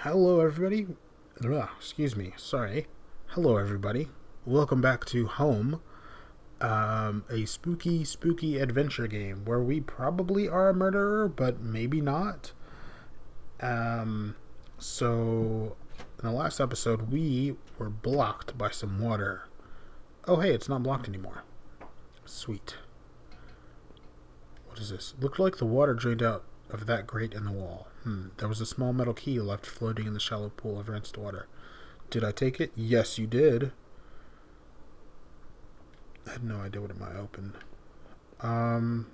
Hello, everybody. Excuse me. Sorry. Hello, everybody. Welcome back to Home, a spooky adventure game where we probably are a murderer, but maybe not. Um, so, in the last episode, we were blocked by some water. Oh, hey, it's not blocked anymore. Sweet. What is this? Looked like the water drained out of that grate in the wall. There was a small metal key left floating in the shallow pool of rinsed water. Did I take it? Yes, you did. I had no idea what it might open. Um,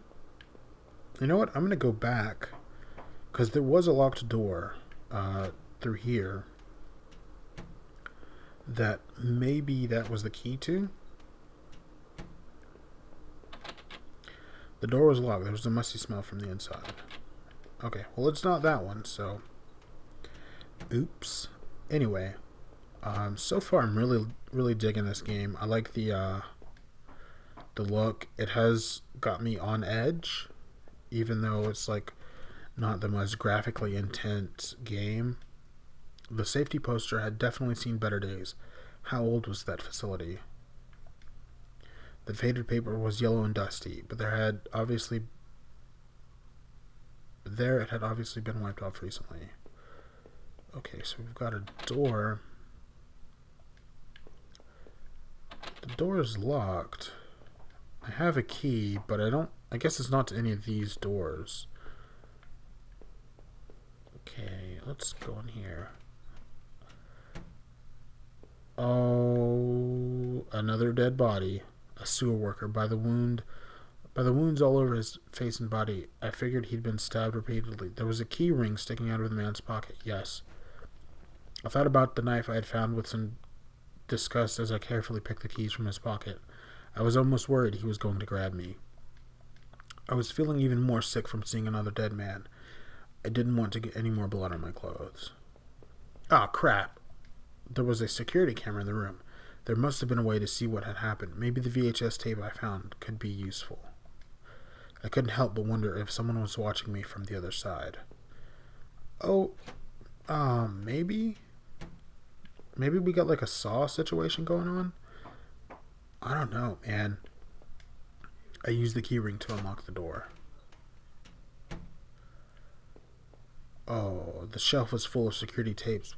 you know what? I'm gonna go back because there was a locked door through here that maybe that was the key to. The door was locked. There was a musty smell from the inside. Okay, well it's not that one. So, oops. Anyway, so far I'm really digging this game. I like the look. It has got me on edge, even though it's like not the most graphically intense game. The safety poster had definitely seen better days. How old was that facility? The faded paper was yellow and dusty, but it had obviously been wiped off recently. Okay, so we've got a door. The door is locked. I have a key, but I guess it's not to any of these doors. Okay, let's go in here. Oh, another dead body. A sewer worker by the wounds all over his face and body. I figured he'd been stabbed repeatedly. There was a key ring sticking out of the man's pocket. Yes. I thought about the knife I had found with some disgust as I carefully picked the keys from his pocket. I was almost worried he was going to grab me. I was feeling even more sick from seeing another dead man. I didn't want to get any more blood on my clothes. Ah, crap. There was a security camera in the room. There must have been a way to see what had happened. Maybe the VHS tape I found could be useful. I couldn't help but wonder if someone was watching me from the other side. Oh, maybe? Maybe we got like a Saw situation going on? I don't know, man. I used the keyring to unlock the door. Oh, the shelf full of security tapes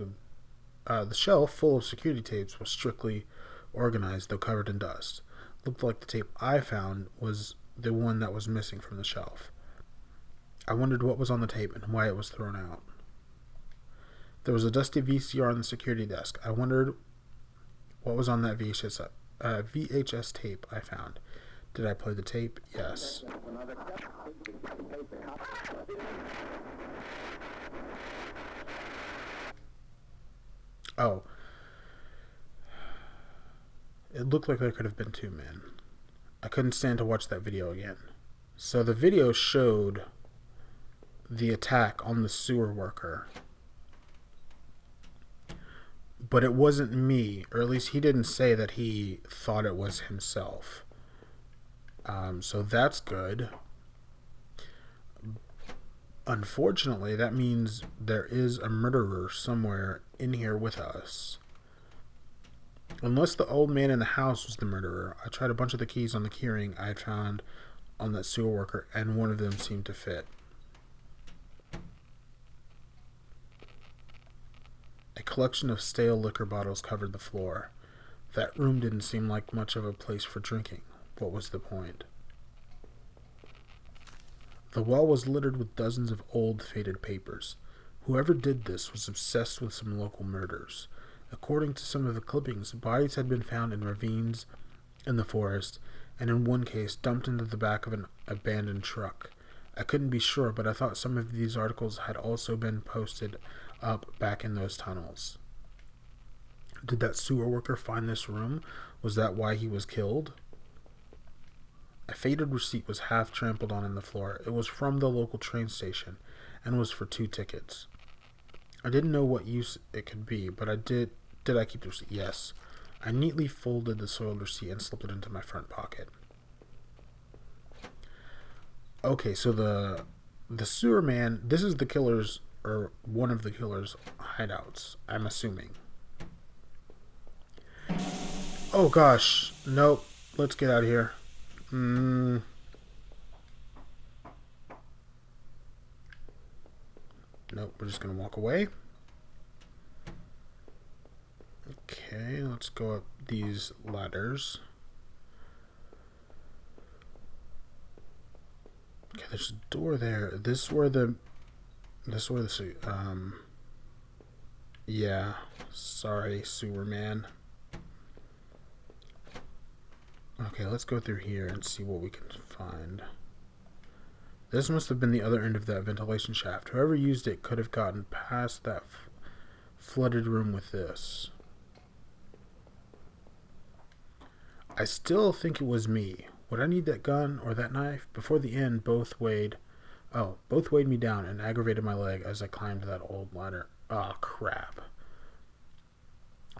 was strictly organized, though covered in dust. Looked like the tape I found was the one that was missing from the shelf. I wondered what was on the tape and why it was thrown out. There was a dusty VCR on the security desk. I wondered what was on that VHS tape I found. Did I play the tape? Yes. Oh. It looked like there could have been two men. I couldn't stand to watch that video again. So the video showed the attack on the sewer worker. But it wasn't me, or at least he didn't say that he thought it was himself. So that's good. Unfortunately, that means there is a murderer somewhere in here with us. Unless the old man in the house was the murderer. I tried a bunch of the keys on the keyring I had found on that sewer worker, and one of them seemed to fit. A collection of stale liquor bottles covered the floor. That room didn't seem like much of a place for drinking. What was the point? The wall was littered with dozens of old, faded papers. Whoever did this was obsessed with some local murders. According to some of the clippings, bodies had been found in ravines in the forest, and in one case dumped into the back of an abandoned truck. I couldn't be sure, but I thought some of these articles had also been posted up back in those tunnels. Did that sewer worker find this room? Was that why he was killed? A faded receipt was half trampled on the floor. It was from the local train station and was for 2 tickets. I didn't know what use it could be, but I did. Did I keep the receipt? Yes. I neatly folded the soiled receipt and slipped it into my front pocket. Okay, so the sewer man, this is the killer's or one of the killer's hideouts. I'm assuming. Oh gosh, nope. Let's get out of here. Nope, we're just gonna walk away. Okay, let's go up these ladders. Okay, there's a door there. This is where the yeah. Sorry, sewer man. Okay, let's go through here and see what we can find. This must have been the other end of that ventilation shaft. Whoever used it could have gotten past that flooded room with this. I still think it was me. Would I need that gun or that knife? Before the end, both weighed me down and aggravated my leg as I climbed that old ladder. Oh, crap.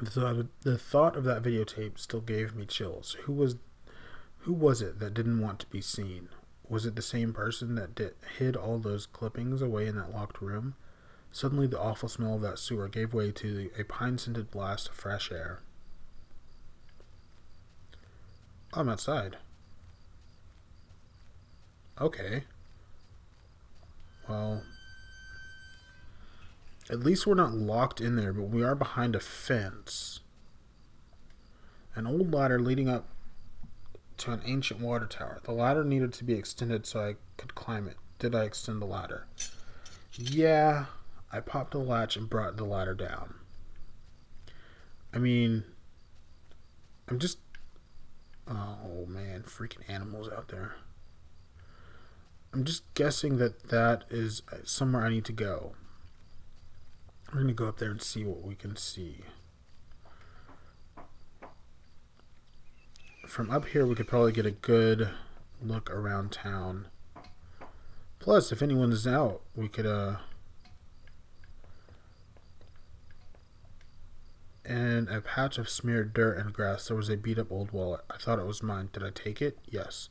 The thought of that videotape still gave me chills. Who was it that didn't want to be seen? Was it the same person that hid all those clippings away in that locked room? Suddenly, the awful smell of that sewer gave way to a pine-scented blast of fresh air. Oh, I'm outside. Okay. Well, at least we're not locked in there, but we are behind a fence. An old ladder leading up to an ancient water tower. The ladder needed to be extended so I could climb it. Did I extend the ladder? Yeah. I popped the latch and brought the ladder down. I mean, I'm just... Oh, man. Freaking animals out there. I'm just guessing that is somewhere I need to go. We're going to go up there and see what we can see. From up here, we could probably get a good look around town. Plus, if anyone's out, we could, In a patch of smeared dirt and grass, there was a beat-up old wallet. I thought it was mine. Did I take it? Yes.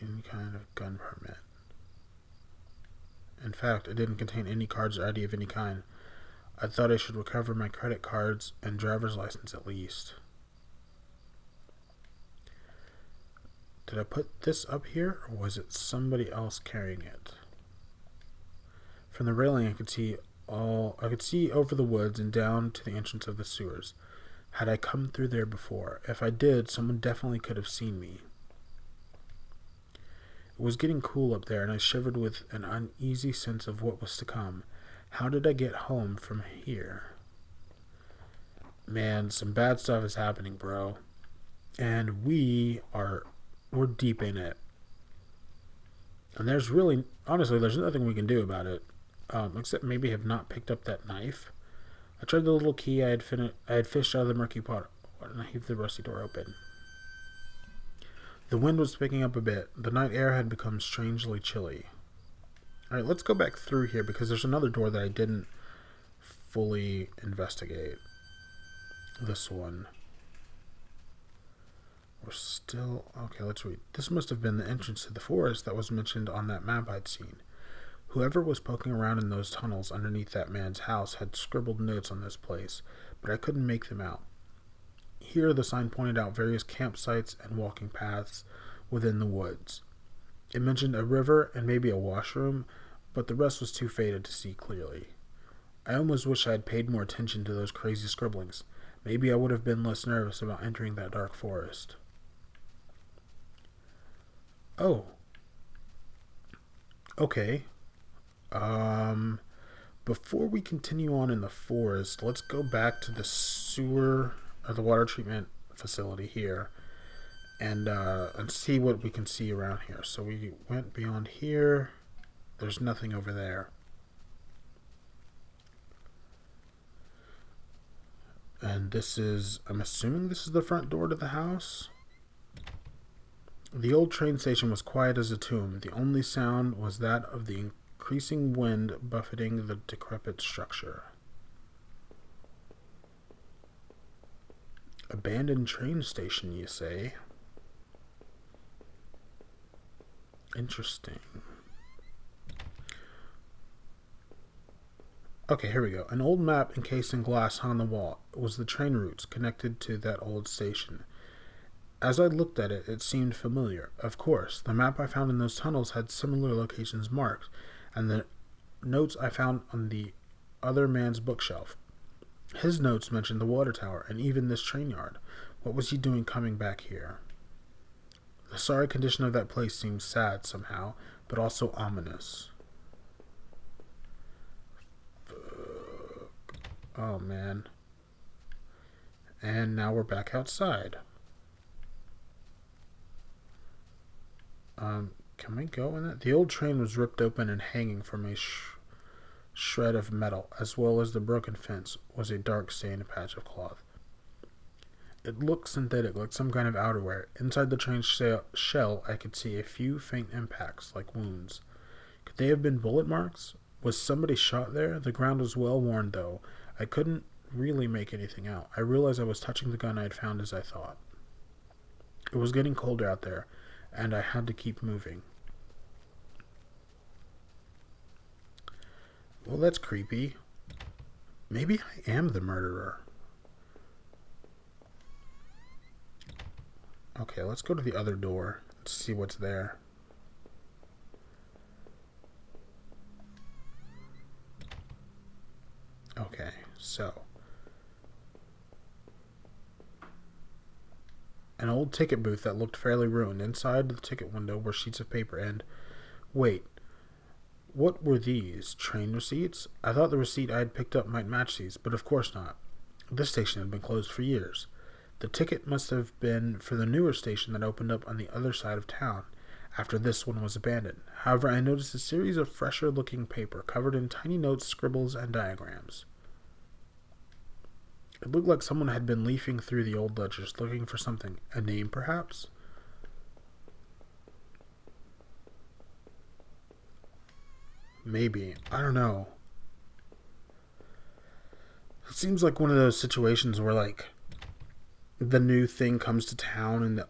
Any kind of gun permit. In fact, it didn't contain any cards or ID of any kind. I thought I should recover my credit cards and driver's license at least. Did I put this up here, or was it somebody else carrying it? From the railing, I could see over the woods and down to the entrance of the sewers. Had I come through there before? If I did, someone definitely could have seen me. It was getting cool up there, and I shivered with an uneasy sense of what was to come. How did I get home from here? Man, some bad stuff is happening, bro. And we're deep in it. And honestly, there's nothing we can do about it. Except maybe have not picked up that knife. I tried the little key I had fished out of the murky pot, and I heaved the rusty door open. The wind was picking up a bit. The night air had become strangely chilly. Alright, let's go back through here because there's another door that I didn't fully investigate. This one. We're still... Okay, let's read. This must have been the entrance to the forest that was mentioned on that map I'd seen. Whoever was poking around in those tunnels underneath that man's house had scribbled notes on this place, but I couldn't make them out. Here, the sign pointed out various campsites and walking paths within the woods. It mentioned a river and maybe a washroom, but the rest was too faded to see clearly. I almost wish I had paid more attention to those crazy scribblings. Maybe I would have been less nervous about entering that dark forest. Oh. Okay. Before we continue on in the forest, let's go back to the sewer or the water treatment facility here and see what we can see around here. So we went beyond here. There's nothing over there. And I'm assuming this is the front door to the house. The old train station was quiet as a tomb. The only sound was that of the increasing wind buffeting the decrepit structure. Abandoned train station, you say? Interesting. Okay, here we go. An old map encased in glass hung on the wall. It was the train routes connected to that old station. As I looked at it, it seemed familiar. Of course, the map I found in those tunnels had similar locations marked, and the notes I found on the other man's bookshelf. His notes mentioned the water tower and even this train yard. What was he doing coming back here? The sorry condition of that place seemed sad somehow, but also ominous. Oh man. And now we're back outside. Can we go in it? The old train was ripped open and hanging from a shred of metal, as well as the broken fence was a dark stained patch of cloth. It looked synthetic, like some kind of outerwear. Inside the train's shell, I could see a few faint impacts, like wounds. Could they have been bullet marks? Was somebody shot there? The ground was well worn, though. I couldn't really make anything out. I realized I was touching the gun I had found as I thought. It was getting colder out there, and I had to keep moving. Well, that's creepy. Maybe I am the murderer. Okay, let's go to the other door and see what's there. Okay, so an old ticket booth that looked fairly ruined. Inside the ticket window were sheets of paper and... Wait, what were these? Train receipts? I thought the receipt I had picked up might match these, but of course not. This station had been closed for years. The ticket must have been for the newer station that opened up on the other side of town after this one was abandoned. However, I noticed a series of fresher-looking paper covered in tiny notes, scribbles, and diagrams. It looked like someone had been leafing through the old ledgers looking for something. A name, perhaps? Maybe. I don't know. It seems like one of those situations where, like, the new thing comes to town and is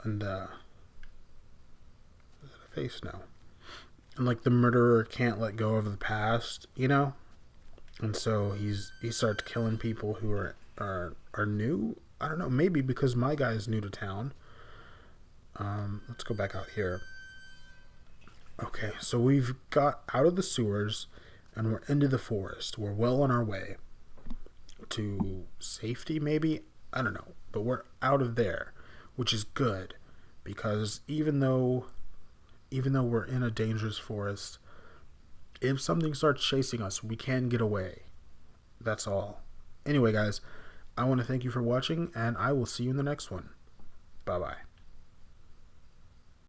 it a face now? And, like, the murderer can't let go of the past, you know? And so he starts killing people who are new. I don't know. Maybe because my guy is new to town. Let's go back out here. Okay, so we've got out of the sewers and we're into the forest. We're well on our way to safety, maybe? I don't know. But we're out of there, which is good because even though we're in a dangerous forest, if something starts chasing us, we can get away. That's all. Anyway, guys, I want to thank you for watching, and I will see you in the next one. Bye-bye.